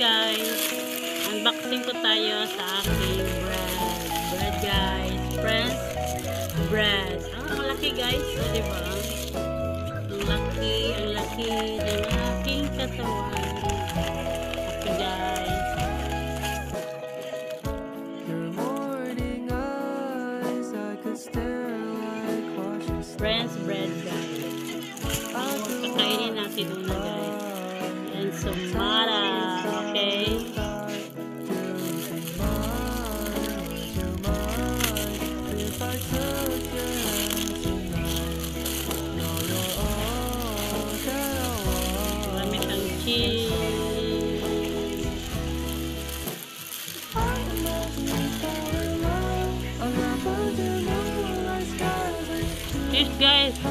guys, unboxing ko tayo sa aking bread guys, friends bread. Ang laki guys, so, diba? Ang laki ng aking katawan. Okay guys, friends bread guys. Kakainin natin una guys. And sumara, okay? Lamit ang cheese. Cheese guys.